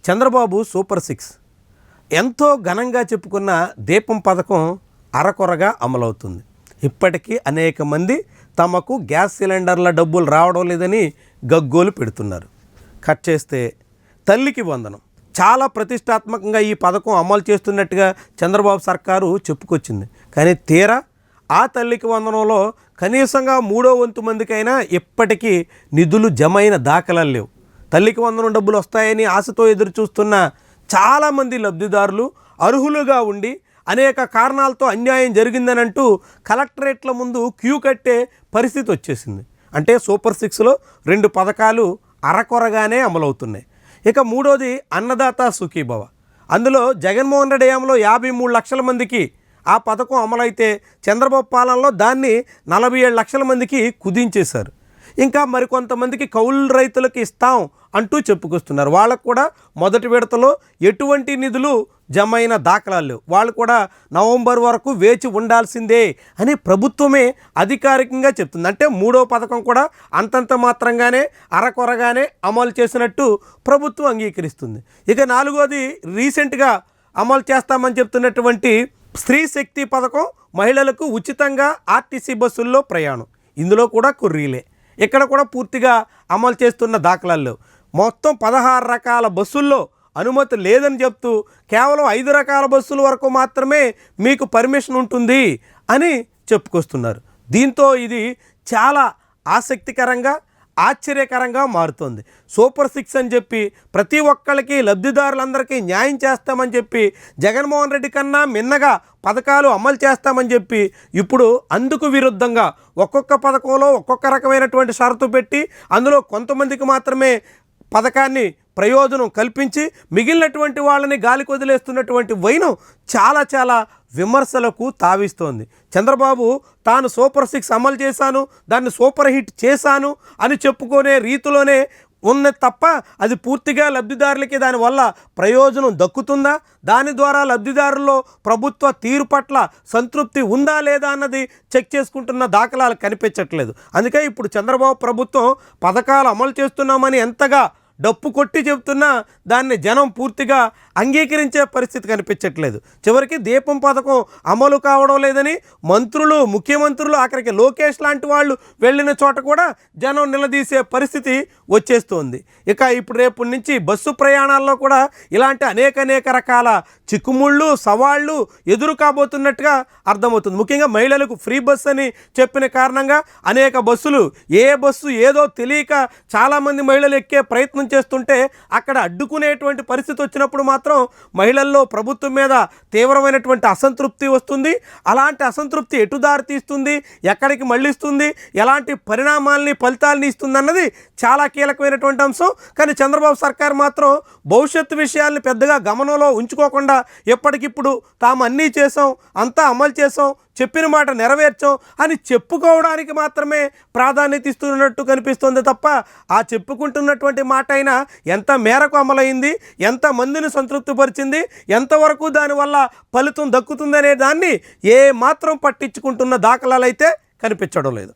Chandrababu super 6 ఎంతో ఘనంగా చెప్పుకున్న దీపం పథకం అరకొరగా అమలవుతుంది. ఇప్పటికీ అనేక మంది తమకు గ్యాస్ సిలిండర్ల డబ్బులు రావడం లేదని గగ్గోలు పెడుతున్నారు. కట్ చేస్తే తల్లికి వందనం చాలా ప్రతిష్టాత్మకంగా ఈ పథకం అమలు చేస్తున్నట్టుగా చంద్రబాబు సర్కారు చెప్పుకొచ్చింది. కానీ తీరా ఆ తల్లికి వందనంలో కనీసంగా 3వ వంతు మందికైనా ఇప్పటికీ నిధులు జమైన దాఖలాలు లేవు. తల్లికి వందనం డబ్బులు వస్తాయని ఆశతో ఎదురు చూస్తున్న చాలామంది లబ్ధిదారులు అర్హులుగా ఉండి అనేక కారణాలతో అన్యాయం జరిగిందని అంటూ కలెక్టరేట్ల ముందు క్యూ కట్టే పరిస్థితి వచ్చేసింది. అంటే సూపర్ 6లో 2 పథకాలు అరకొరగానే అమలవుతున్నాయి. ఇక మూడోది అన్నదాత సుఖీభవ. అందులో జగన్మోహన్ రెడ్డి హయాంలో 53 లక్షల మందికి ఆ పథకం అమలైతే చంద్రబాబు పాలనలో దాన్ని 47 లక్షల మందికి కుదించేశారు. ఇంకా మరికొంతమందికి కౌలు రైతులకు ఇస్తాం అంటూ చెప్పుకొస్తున్నారు. వాళ్ళకు కూడా మొదటి విడతలో ఎటువంటి నిధులు జమైన దాఖలాలు లేవు. వాళ్ళు కూడా నవంబర్ వరకు వేచి ఉండాల్సిందే అని ప్రభుత్వమే అధికారికంగా చెప్తుంది. అంటే 3వ పథకం కూడా అంతంత మాత్రంగానే అరకొరగానే అమలు చేసినట్టు ప్రభుత్వం అంగీకరిస్తుంది. ఇక 4వది రీసెంట్గా అమలు చేస్తామని చెప్తున్నటువంటి స్త్రీ శక్తి పథకం, మహిళలకు ఉచితంగా ఆర్టీసీ బస్సుల్లో ప్రయాణం. ఇందులో కూడా కొర్రీలే. ఇక్కడ కూడా పూర్తిగా అమలు చేస్తున్న దాఖలాలు లేవు. మొత్తం 16 రకాల బస్సుల్లో అనుమతి లేదని చెప్తూ కేవలం 5 రకాల బస్సుల వరకు మాత్రమే మీకు పర్మిషన్ ఉంటుంది అని చెప్పుకొస్తున్నారు. దీంతో ఇది చాలా ఆసక్తికరంగా ఆశ్చర్యకరంగా మారుతుంది. సూపర్ 6 అని చెప్పి ప్రతి ఒక్కళ్ళకి లబ్ధిదారులందరికీ న్యాయం చేస్తామని చెప్పి జగన్మోహన్ రెడ్డి కన్నా మిన్నగా పథకాలు అమలు చేస్తామని చెప్పి ఇప్పుడు అందుకు విరుద్ధంగా ఒక్కొక్క పథకంలో ఒక్కొక్క రకమైనటువంటి షరతు పెట్టి అందులో కొంతమందికి మాత్రమే పథకాన్ని ప్రయోజనం కల్పించి మిగిలినటువంటి వాళ్ళని గాలికి వదిలేస్తున్నటువంటి వైనం చాలా విమర్శలకు తావిస్తోంది. చంద్రబాబు తాను సూపర్ 6 అమలు చేశాను, దాన్ని సూపర్ హిట్ చేశాను అని చెప్పుకునే రీతిలోనే ఉన్నది తప్ప అది పూర్తిగా లబ్ధిదారులకి దానివల్ల ప్రయోజనం దక్కుతుందా, దాని ద్వారా లబ్ధిదారుల్లో ప్రభుత్వ తీరు పట్ల సంతృప్తి ఉందా లేదా అన్నది చెక్ చేసుకుంటున్న దాఖలాలు కనిపించట్లేదు. అందుకే ఇప్పుడు చంద్రబాబు ప్రభుత్వం పథకాలు అమలు చేస్తున్నామని ఎంతగా డప్పు కొట్టి చెబుతున్నా దాన్ని జనం పూర్తిగా అంగీకరించే పరిస్థితి కనిపించట్లేదు. చివరికి దీపం పథకం అమలు కావడం లేదని మంత్రులు, ముఖ్యమంత్రులు, ఆఖరికి లోకేష్ లాంటి వాళ్ళు వెళ్ళిన చోట కూడా జనం నిలదీసే పరిస్థితి వచ్చేస్తోంది. ఇక ఇప్పుడు రేపు నుంచి బస్సు ప్రయాణాల్లో కూడా ఇలాంటి అనేక రకాల చిక్కుముళ్ళు, సవాళ్ళు ఎదురు కాబోతున్నట్టుగా అర్థమవుతుంది. ముఖ్యంగా మహిళలకు ఫ్రీ బస్సు అని చెప్పిన కారణంగా అనేక బస్సులు ఏ బస్సు ఏదో తెలియక చాలామంది మహిళలు ఎక్కే ప్రయత్నం చేస్తుంటే అక్కడ అడ్డుకునేటువంటి పరిస్థితి వచ్చినప్పుడు మాత్రం మహిళల్లో ప్రభుత్వం మీద తీవ్రమైనటువంటి అసంతృప్తి వస్తుంది. అలాంటి అసంతృప్తి ఎటు దారి తీస్తుంది, ఎక్కడికి మళ్ళిస్తుంది, ఎలాంటి పరిణామాలని ఫలితాలని ఇస్తుంది అన్నది చాలా కీలకమైనటువంటి అంశం. కానీ చంద్రబాబు సర్కార్ మాత్రం భవిష్యత్తు విషయాల్ని పెద్దగా గమనంలో ఉంచుకోకుండా ఎప్పటికిప్పుడు తాము అన్నీ చేసాం, అంతా అమలు చేసాం, చెప్పిన మాట నెరవేర్చాం అని చెప్పుకోవడానికి మాత్రమే ప్రాధాన్యత ఇస్తున్నట్టు కనిపిస్తుంది తప్ప ఆ చెప్పుకుంటున్నటువంటి మాట అయినా ఎంత మేరకు అమలైంది, ఎంతమందిని సంతృప్తిపరిచింది, ఎంతవరకు దానివల్ల ఫలితం దక్కుతుందనే దాన్ని ఏ మాత్రం పట్టించుకుంటున్న దాఖలాలు అయితే కనిపించడం లేదు.